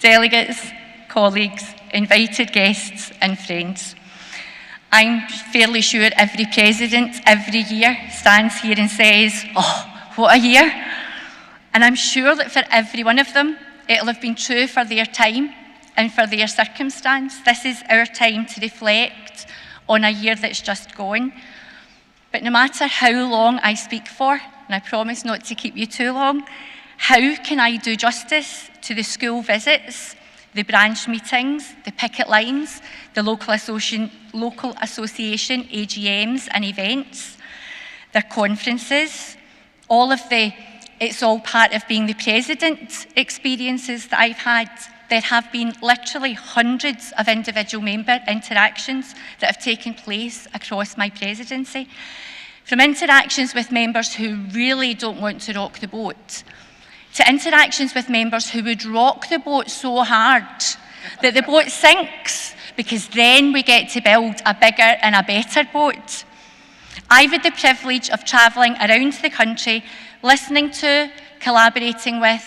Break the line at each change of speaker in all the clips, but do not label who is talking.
delegates, colleagues, invited guests and friends. I'm fairly sure every president every year stands here and says, "Oh, what a year." And I'm sure that for every one of them, it'll have been true for their time and for their circumstance. This is our time to reflect on a year that's just gone. But no matter how long I speak for, and I promise not to keep you too long, how can I do justice to the school visits, the branch meetings, the picket lines, the local association AGMs and events, their conferences, all of the "it's all part of being the president" experiences that I've had? There have been literally hundreds of individual member interactions that have taken place across my presidency. From interactions with members who really don't want to rock the boat, to interactions with members who would rock the boat so hard that the boat sinks, because then we get to build a bigger and a better boat. I've had the privilege of travelling around the country, listening to, collaborating with,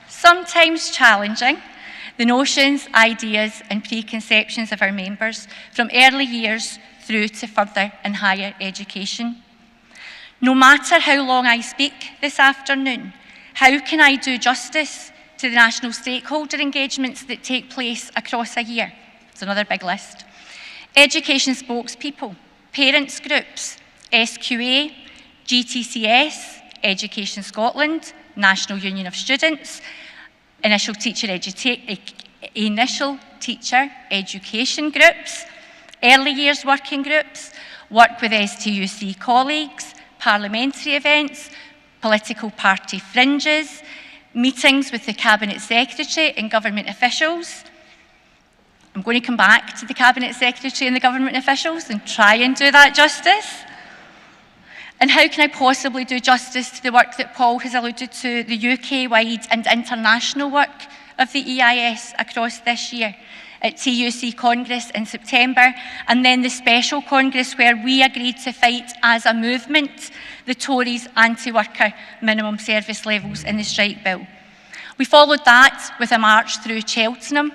sometimes challenging, the notions, ideas and preconceptions of our members from early years through to further and higher education. No matter how long I speak this afternoon, how can I do justice to the national stakeholder engagements that take place across a year? It's another big list. Education spokespeople, parents groups, SQA, GTCS, Education Scotland, National Union of Students, initial teacher education groups, early years working groups, work with STUC colleagues, parliamentary events, political party fringes, meetings with the Cabinet Secretary and government officials. I'm going to come back to the Cabinet Secretary and the government officials and try and do that justice. And how can I possibly do justice to the work that Paul has alluded to, the UK-wide and international work of the EIS across this year, at TUC Congress in September, and then the special Congress where we agreed to fight as a movement the Tories' anti-worker minimum service levels in the strike bill. We followed that with a march through Cheltenham.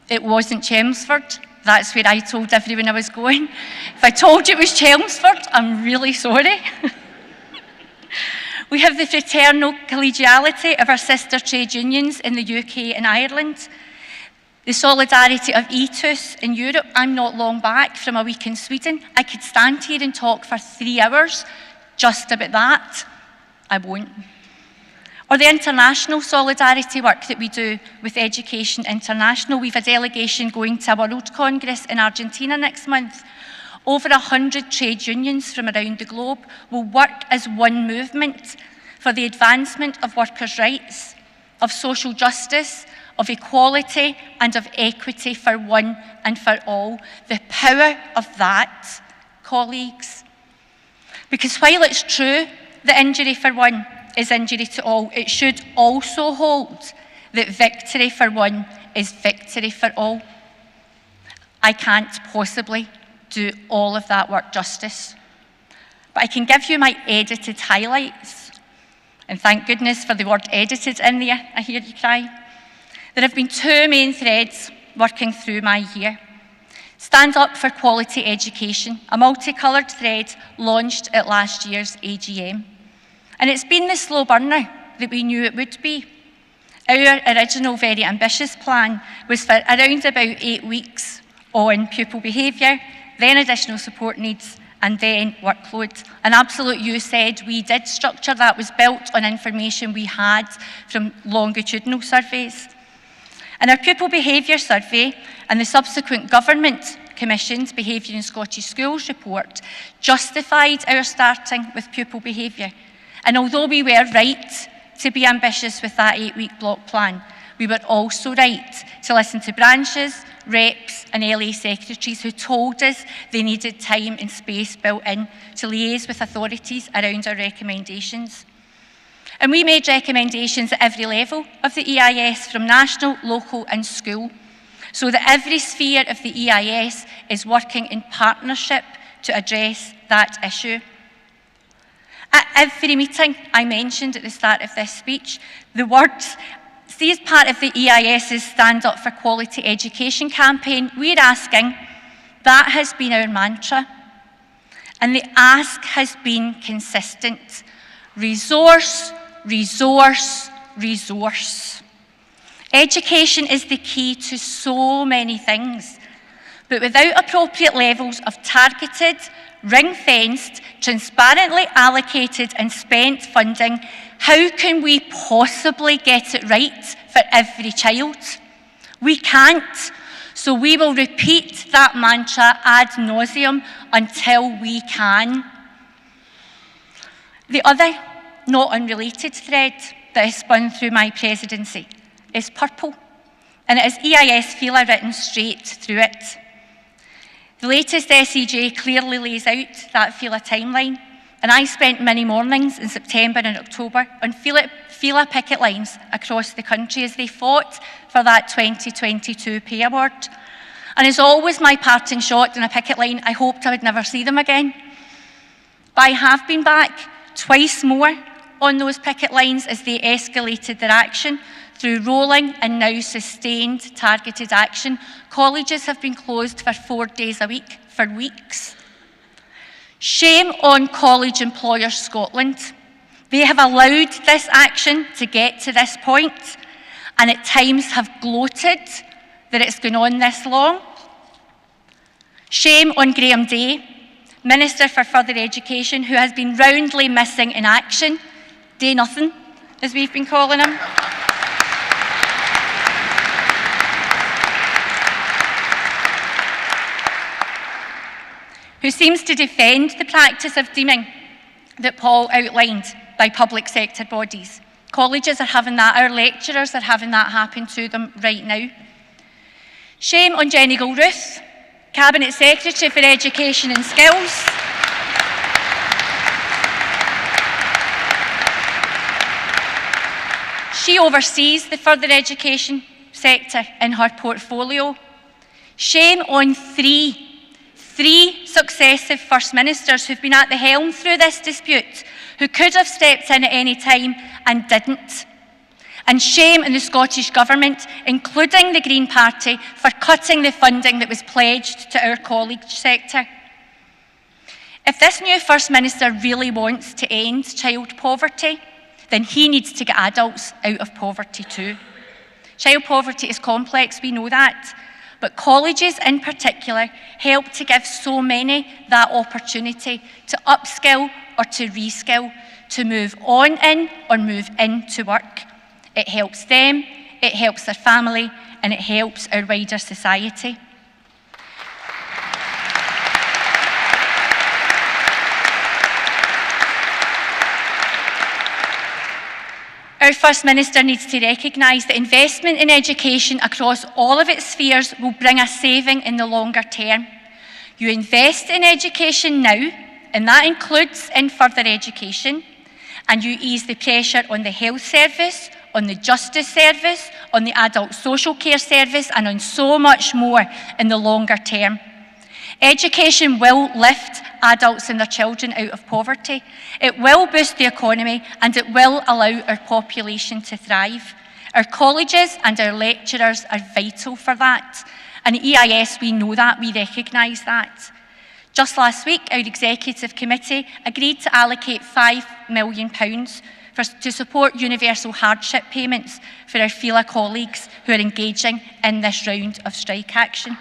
It wasn't Chelmsford. That's where I told everyone I was going. If I told you it was Chelmsford, I'm really sorry. We have the fraternal collegiality of our sister trade unions in the UK and Ireland. The solidarity of ETUS in Europe. I'm not long back from a week in Sweden. I could stand here and talk for 3 hours just about that. I won't. Or the international solidarity work that we do with Education International. We've a delegation going to a World Congress in Argentina next month. Over 100 trade unions from around the globe will work as one movement for the advancement of workers' rights, of social justice, of equality and of equity for one and for all. The power of that, colleagues. Because while it's true that injury for one is injury to all, it should also hold that victory for one is victory for all. I can't possibly do all of that work justice, but I can give you my edited highlights. And thank goodness for the word edited in there, I hear you cry. There have been 2 main threads working through my year. Stand up for quality education, a multicoloured thread launched at last year's AGM. And it's been the slow burner that we knew it would be. Our original very ambitious plan was for around about 8 weeks on pupil behaviour, then additional support needs, and then workload. And absolute you said we did structure that was built on information we had from longitudinal surveys. And our pupil behaviour survey and the subsequent government commissioned Behaviour in Scottish Schools report justified our starting with pupil behaviour. And although we were right to be ambitious with that 8-week block plan, we were also right to listen to branches, reps and LA secretaries who told us they needed time and space built in to liaise with authorities around our recommendations. And we made recommendations at every level of the EIS, from national, local and school, so that every sphere of the EIS is working in partnership to address that issue. At every meeting I mentioned at the start of this speech, the words See, as part of the EIS's Stand Up for Quality Education campaign, we're asking, that has been our mantra. And the ask has been consistent. Resource, resource, resource. Education is the key to so many things, but without appropriate levels of targeted, ring-fenced, transparently allocated and spent funding, how can we possibly get it right for every child? We can't. So we will repeat that mantra ad nauseum until we can. The other, not unrelated thread that has spun through my presidency is purple, and it is EIS FELA written straight through it. The latest SEJ clearly lays out that FELA timeline, and I spent many mornings in September and October on FELA picket lines across the country as they fought for that 2022 pay award. And as always, my parting shot in a picket line, I hoped I would never see them again. But I have been back twice more on those picket lines as they escalated their action through rolling and now sustained targeted action. Colleges have been closed for 4 days a week for weeks. Shame on College Employers Scotland. They have allowed this action to get to this point, and at times have gloated that it's gone on this long. Shame on Graham Day, Minister for Further Education, who has been roundly missing in action. Day nothing, as we've been calling him. Who seems to defend the practice of deeming that Paul outlined by public sector bodies. Colleges are having that, our lecturers are having that happen to them right now. Shame on Jenny Gilruth, Cabinet Secretary for Education and Skills. She oversees the further education sector in her portfolio. Shame on three successive First Ministers who've been at the helm through this dispute, who could have stepped in at any time and didn't. And shame on the Scottish Government, including the Green Party, for cutting the funding that was pledged to our college sector. If this new First Minister really wants to end child poverty, then he needs to get adults out of poverty too. Child poverty is complex, we know that. But colleges in particular help to give so many that opportunity to upskill or to reskill, to move on in or move into work. It helps them, it helps their family, and it helps our wider society. Our First Minister needs to recognise that investment in education across all of its spheres will bring a saving in the longer term. You invest in education now, and that includes in further education, and you ease the pressure on the health service, on the justice service, on the adult social care service, and on so much more in the longer term. Education will lift adults and their children out of poverty. It will boost the economy, and it will allow our population to thrive. Our colleges and our lecturers are vital for that. And at EIS, we know that, we recognise that. Just last week, our executive committee agreed to allocate £5 million to support universal hardship payments for our FELA colleagues who are engaging in this round of strike action.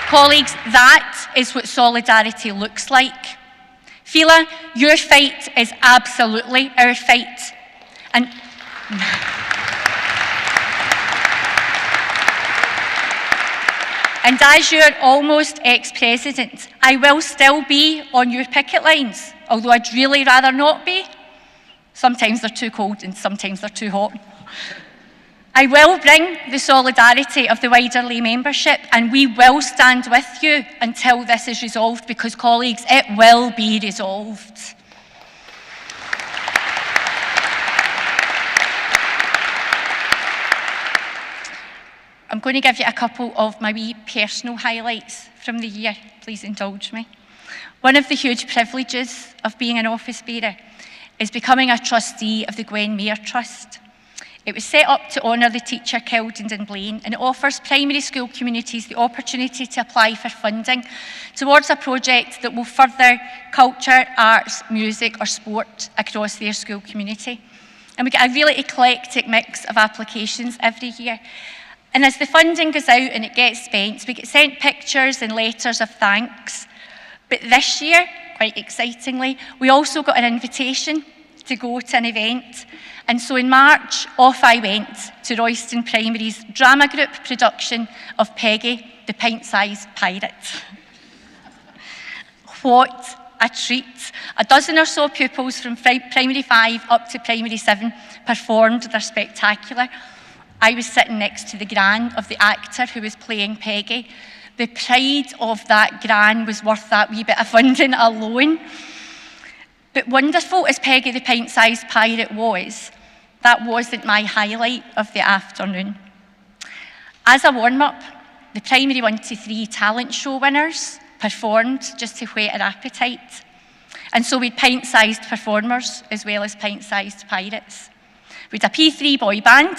Colleagues, that is what solidarity looks like. FELA, your fight is absolutely our fight. And as your almost ex-president, I will still be on your picket lines, although I'd really rather not be. Sometimes they're too cold and sometimes they're too hot. I will bring the solidarity of the wider lay membership, and we will stand with you until this is resolved, because, colleagues, it will be resolved. I'm going to give you a couple of my wee personal highlights from the year. Please indulge me. One of the huge privileges of being an office bearer is becoming a trustee of the Gwen Mayor Trust. It was set up to honour the teacher killed in Dunblane, and it offers primary school communities the opportunity to apply for funding towards a project that will further culture, arts, music or sport across their school community. And we get a really eclectic mix of applications every year. And as the funding goes out and it gets spent, we get sent pictures and letters of thanks. But this year, quite excitingly, we also got an invitation to go to an event. And so in March, off I went to Royston Primary's drama group production of Peggy, the Pint-Sized Pirate. What a treat. A dozen or so pupils from Primary 5 up to Primary 7 performed their spectacular. I was sitting next to the gran of the actor who was playing Peggy. The pride of that gran was worth that wee bit of funding alone. But wonderful as Peggy the Pint-Sized Pirate was, that wasn't my highlight of the afternoon. As a warm-up, the Primary 1 to 3 talent show winners performed just to whet our appetite. And so we had pint-sized performers as well as pint-sized pirates. We had a P3 boy band,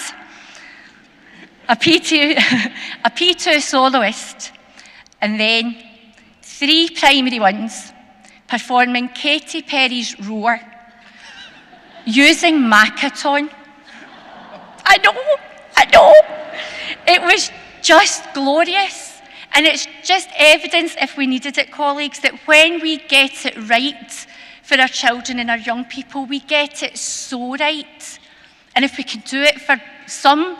a P2 soloist, and then 3 Primary 1s performing Katy Perry's Roar using Macaton. I know. It was just glorious. And it's just evidence, if we needed it, colleagues, that when we get it right for our children and our young people, we get it so right. And if we can do it for some,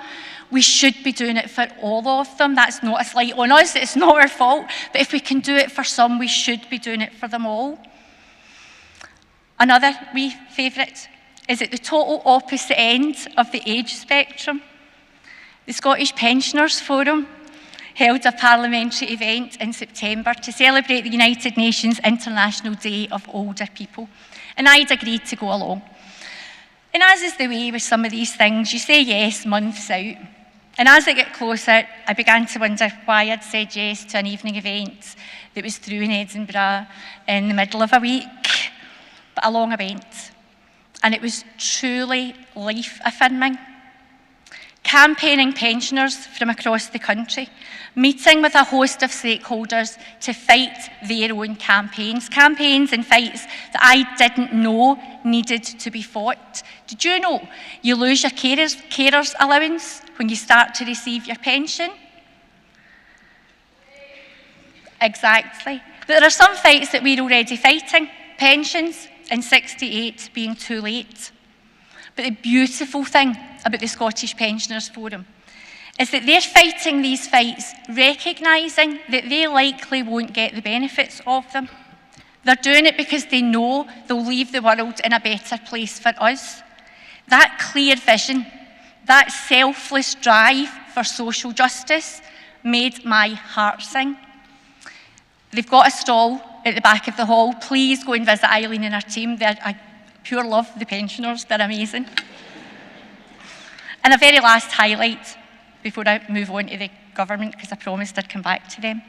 we should be doing it for all of them. That's not a slight on us, it's not our fault. But if we can do it for some, we should be doing it for them all. Another wee favourite is at the total opposite end of the age spectrum. The Scottish Pensioners Forum held a parliamentary event in September to celebrate the United Nations International Day of Older People. And I'd agreed to go along. And as is the way with some of these things, you say yes months out. And as I get closer, I began to wonder why I'd said yes to an evening event that was through in Edinburgh in the middle of a week. But along I went. And it was truly life-affirming. Campaigning pensioners from across the country, meeting with a host of stakeholders to fight their own campaigns and fights that I didn't know needed to be fought. Did you know you lose your carers allowance when you start to receive your pension? Exactly. There are some fights that we're already fighting, pensions and 68 being too late. But the beautiful thing about the Scottish Pensioners Forum is that they're fighting these fights, recognising that they likely won't get the benefits of them. They're doing it because they know they'll leave the world in a better place for us. That clear vision, that selfless drive for social justice made my heart sing. They've got a stall at the back of the hall. Please go and visit Eileen and her team. I pure love the pensioners, they're amazing. And a very last highlight before I move on to the government, because I promised I'd come back to them.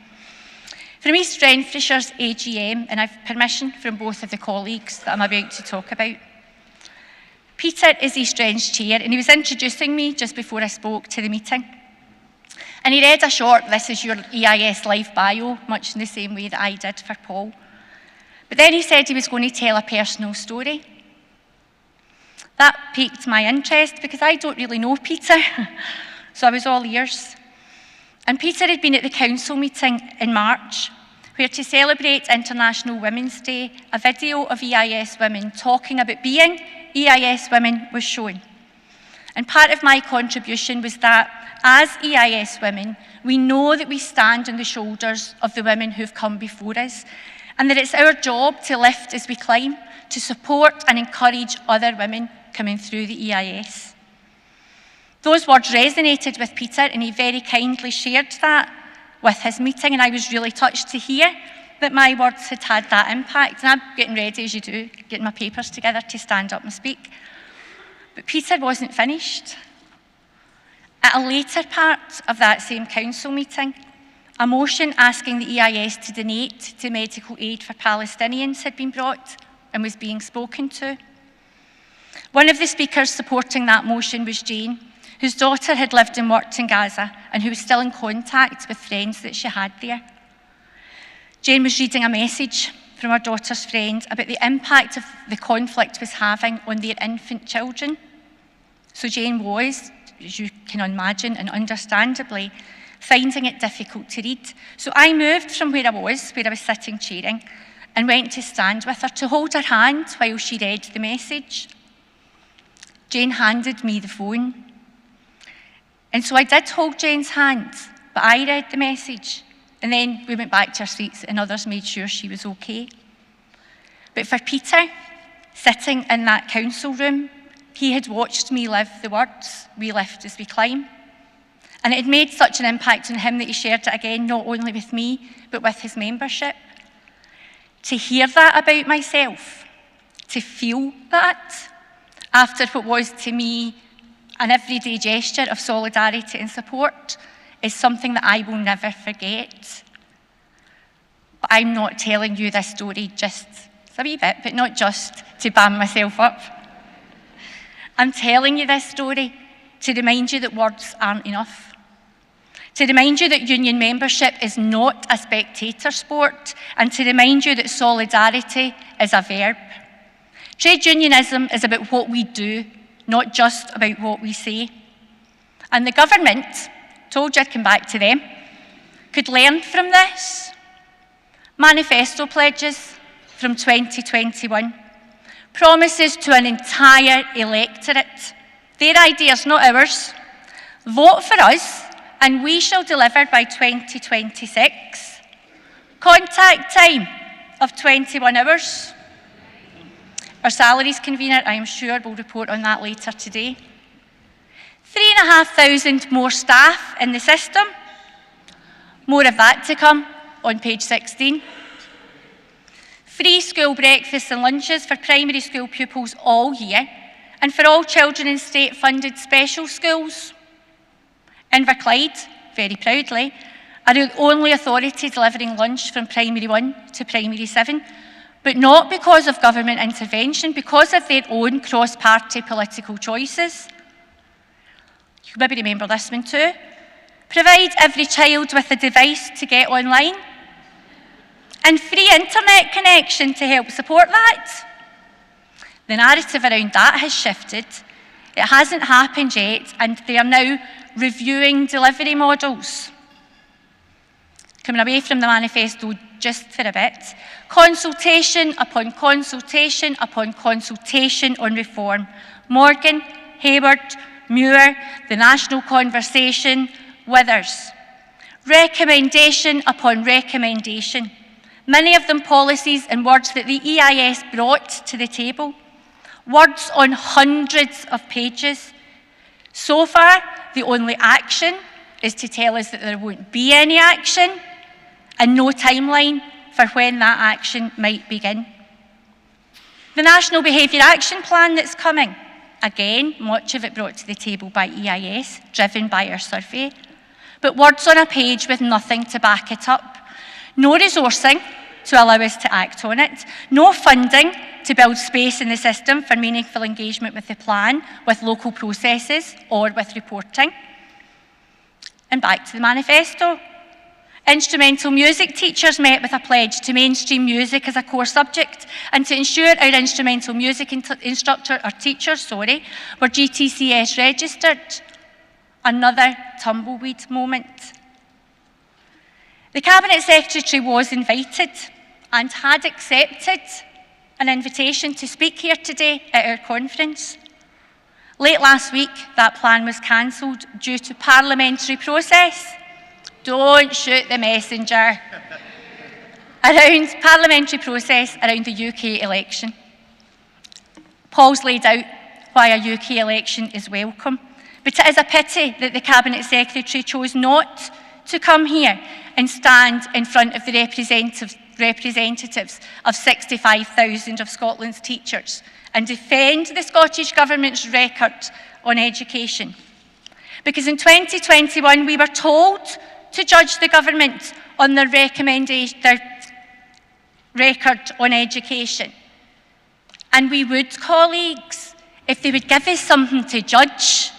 From East Renfrewshire's AGM, and I've permission from both of the colleagues that I'm about to talk about. Peter is East Ren's chair, and he was introducing me just before I spoke to the meeting. And he read a short, "This is your EIS life bio," much in the same way that I did for Paul. But then he said he was going to tell a personal story. That piqued my interest because I don't really know Peter, so I was all ears. And Peter had been at the council meeting in March, where to celebrate International Women's Day, a video of EIS women talking about being EIS women was shown. And part of my contribution was that as EIS women, we know that we stand on the shoulders of the women who've come before us, and that it's our job to lift as we climb, to support and encourage other women coming through the EIS. Those words resonated with Peter, and he very kindly shared that with his meeting, and I was really touched to hear that my words had had that impact. And I'm getting ready, as you do, getting my papers together to stand up and speak. But Peter wasn't finished. At a later part of that same council meeting, A motion asking the EIS to donate to medical aid for Palestinians had been brought and was being spoken to. One of the speakers supporting that motion was Jane, whose daughter had lived and worked in Gaza and who was still in contact with friends that she had there. Jane was reading a message from her daughter's friend about the impact of the conflict was having on their infant children. So Jane was, as you can imagine and understandably, finding it difficult to read. So I moved from where I was sitting chairing, and went to stand with her to hold her hand while she read the message. Jane handed me the phone. And so I did hold Jane's hand, but I read the message. And then we went back to our seats and others made sure she was okay. But for Peter, sitting in that council room, he had watched me live the words, "We lift as we climb." And it had made such an impact on him that he shared it again, not only with me, but with his membership. To hear that about myself, to feel that, after what was to me an everyday gesture of solidarity and support, is something that I will never forget. But I'm not telling you this story just a wee bit, but not just to bam myself up. I'm telling you this story to remind you that words aren't enough. To remind you that union membership is not a spectator sport, and to remind you that solidarity is a verb. Trade unionism is about what we do, not just about what we say. And the government, told you I'd come back to them, could learn from this. Manifesto pledges from 2021, promises to an entire electorate. Their ideas, not ours. Vote for us and we shall deliver by 2026. Contact time of 21 hours. Our salaries convener, I am sure, will report on that later today. 3,500 more staff in the system. More of that to come on page 16. Free school breakfasts and lunches for primary school pupils all year, and for all children in state-funded special schools. Inverclyde, very proudly, are the only authority delivering lunch from primary 1 to primary 7, but not because of government intervention, because of their own cross-party political choices. You maybe remember this one too. Provide every child with a device to get online, and free internet connection to help support that. The narrative around that has shifted. It hasn't happened yet, and they are now reviewing delivery models. Coming away from the manifesto just for a bit. Consultation upon consultation upon consultation on reform. Morgan, Hayward, Muir, the national conversation, Withers. Recommendation upon recommendation. Many of them policies and words that the EIS brought to the table. Words on hundreds of pages. So far, the only action is to tell us that there won't be any action and no timeline for when that action might begin. The National Behaviour Action Plan that's coming, again, much of it brought to the table by EIS, driven by our survey, but words on a page with nothing to back it up. No resourcing to allow us to act on it, no funding to build space in the system for meaningful engagement with the plan, with local processes or with reporting. And back to the manifesto. Instrumental music teachers met with a pledge to mainstream music as a core subject and to ensure our instrumental music teachers were GTCS registered. Another tumbleweed moment. The Cabinet Secretary was invited and had accepted an invitation to speak here today at our conference. Late last week, that plan was cancelled due to parliamentary process. Don't shoot the messenger. Around parliamentary process around the UK election. Paul's laid out why a UK election is welcome, but it is a pity that the Cabinet Secretary chose not to come here and stand in front of the representatives of 65,000 of Scotland's teachers and defend the Scottish Government's record on education. Because in 2021 we were told to judge the government on their record on education. And we would, colleagues, if they would give us something to judge.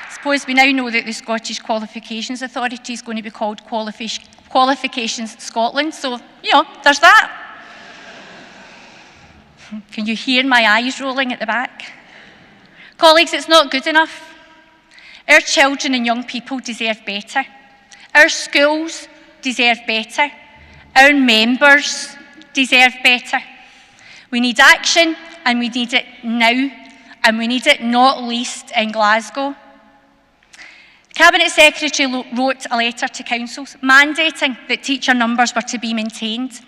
I suppose we now know that the Scottish Qualifications Authority is going to be called Qualifications Scotland, so, there's that. Can you hear my eyes rolling at the back? Colleagues, it's not good enough. Our children and young people deserve better. Our schools deserve better. Our members deserve better. We need action, and we need it now, and we need it not least in Glasgow. The Cabinet Secretary wrote a letter to councils mandating that teacher numbers were to be maintained,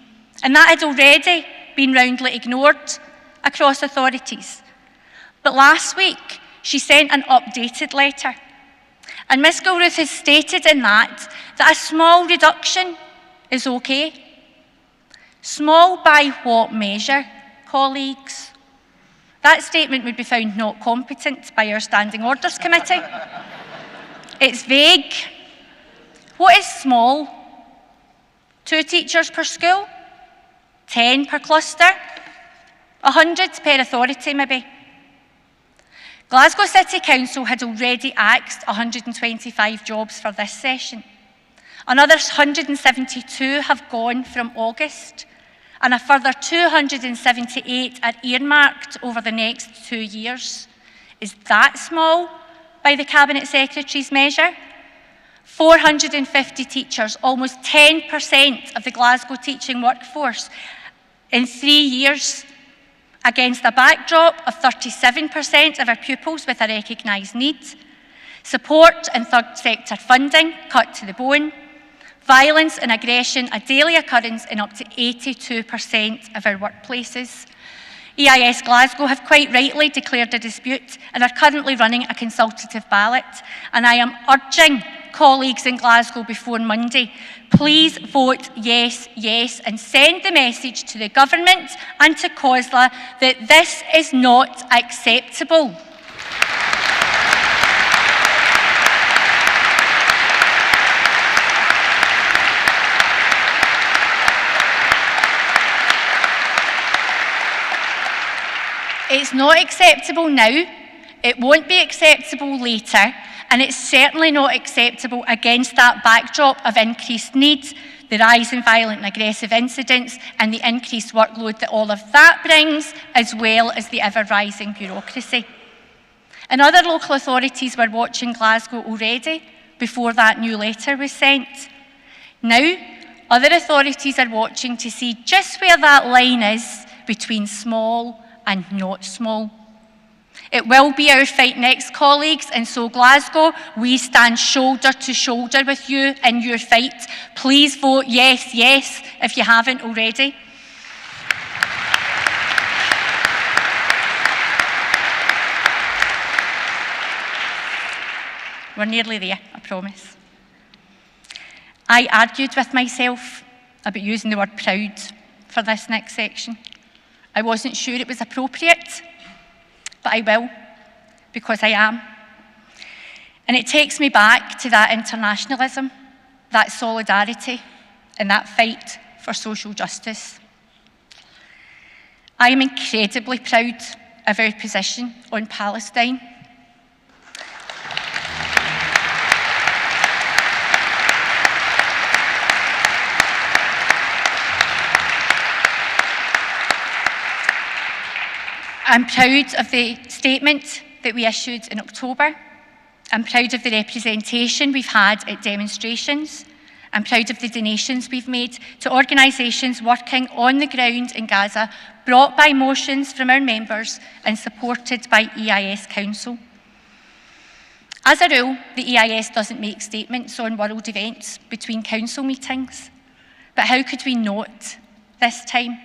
and that had already been roundly ignored across authorities. But last week, she sent an updated letter, and Ms Gilruth has stated in that a small reduction is okay. Small by what measure, colleagues? That statement would be found not competent by our Standing Orders Committee. It's vague. What is small? 2 teachers per school? 10 per cluster? 100 per authority, maybe? Glasgow City Council had already axed 125 jobs for this session. Another 172 have gone from August, and a further 278 are earmarked over the next 2 years. Is that small by the Cabinet Secretary's measure? 450 teachers, almost 10% of the Glasgow teaching workforce in 3 years, against a backdrop of 37% of our pupils with a recognised need. Support and third sector funding cut to the bone. Violence and aggression a daily occurrence in up to 82% of our workplaces. EIS Glasgow have quite rightly declared a dispute and are currently running a consultative ballot. And I am urging colleagues in Glasgow before Monday, please vote yes, yes, and send the message to the government and to COSLA that this is not acceptable. It's not acceptable now, it won't be acceptable later, and it's certainly not acceptable against that backdrop of increased needs, the rise in violent and aggressive incidents, and the increased workload that all of that brings, as well as the ever-rising bureaucracy. And other local authorities were watching Glasgow already before that new letter was sent. Now, other authorities are watching to see just where that line is between small and not small. It will be our fight next, colleagues, and so Glasgow, we stand shoulder to shoulder with you in your fight. Please vote yes, yes, if you haven't already. We're nearly there, I promise. I argued with myself about using the word proud for this next section. I wasn't sure it was appropriate, but I will, because I am. And it takes me back to that internationalism, that solidarity, and that fight for social justice. I am incredibly proud of our position on Palestine. I'm proud of the statement that we issued in October. I'm proud of the representation we've had at demonstrations. I'm proud of the donations we've made to organisations working on the ground in Gaza, brought by motions from our members and supported by EIS Council. As a rule, the EIS doesn't make statements on world events between council meetings. But how could we not this time?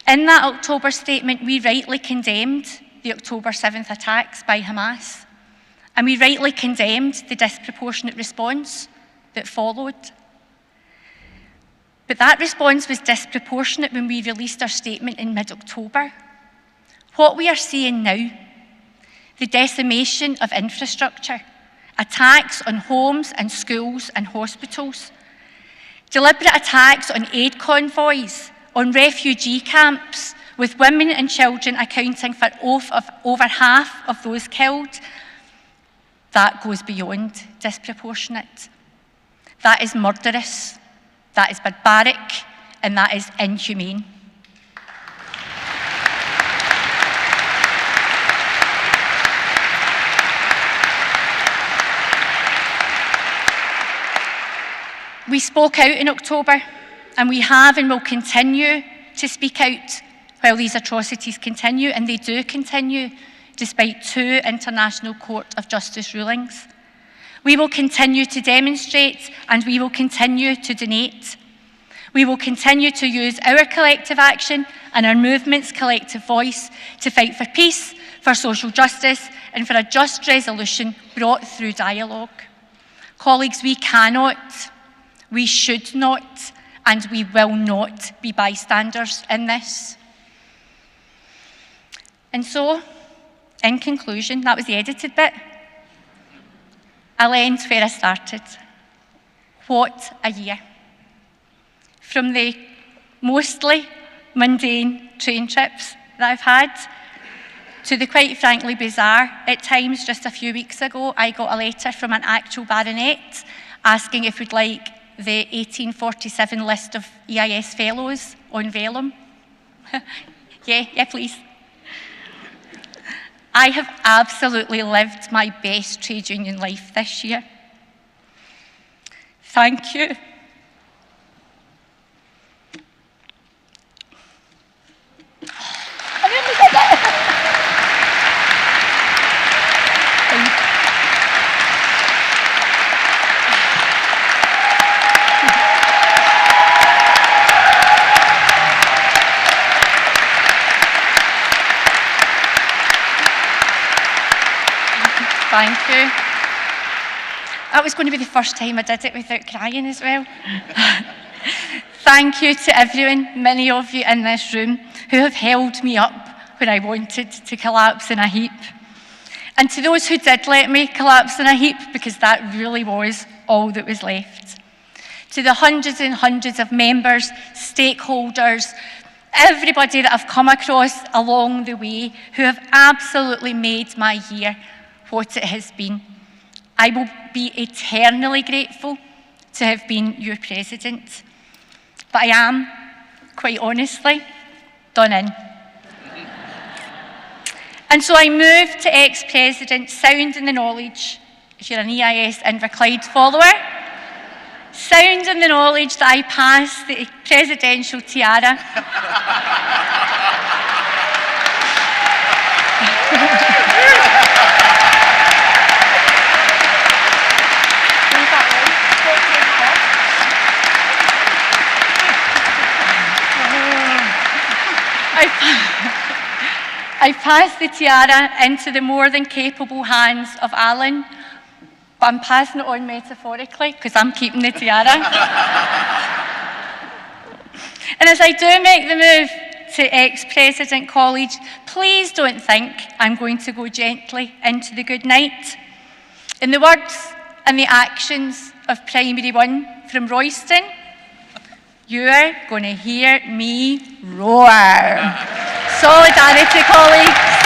In that October statement, we rightly condemned the October 7th attacks by Hamas, and we rightly condemned the disproportionate response that followed. But that response was disproportionate when we released our statement in mid-October. What we are seeing now, the decimation of infrastructure, attacks on homes and schools and hospitals, deliberate attacks on aid convoys, on refugee camps, with women and children accounting for over half of those killed, that goes beyond disproportionate. That is murderous, that is barbaric, and that is inhumane. We spoke out in October, and we have and will continue to speak out while these atrocities continue, and they do continue despite 2 International Court of Justice rulings. We will continue to demonstrate, and we will continue to donate. We will continue to use our collective action and our movement's collective voice to fight for peace, for social justice, and for a just resolution brought through dialogue. Colleagues, we cannot, we should not, and we will not be bystanders in this. And so, in conclusion, that was the edited bit. I'll end where I started. What a year. From the mostly mundane train trips that I've had, to the quite frankly bizarre, at times just a few weeks ago, I got a letter from an actual baronet asking if we'd like the 1847 list of EIS fellows on vellum. Yeah, please. I have absolutely lived my best trade union life this year. Thank you. I nearly did it. Thank you. That was going to be the first time I did it without crying as well. Thank you to everyone, many of you in this room, who have held me up when I wanted to collapse in a heap. And to those who did let me collapse in a heap, because that really was all that was left. To the hundreds and hundreds of members, stakeholders, everybody that I've come across along the way who have absolutely made my year what it has been. I will be eternally grateful to have been your president. But I am, quite honestly, done in. And so I move to ex-president, sound in the knowledge, if you're an EIS Inverclyde follower, sound in the knowledge that I pass the presidential tiara I pass the tiara into the more than capable hands of Alan, but I'm passing it on metaphorically because I'm keeping the tiara. And as I do make the move to ex-president college, please don't think I'm going to go gently into the good night. In the words and the actions of Primary 1 from Royston, you're going to hear me roar. Solidarity, colleagues.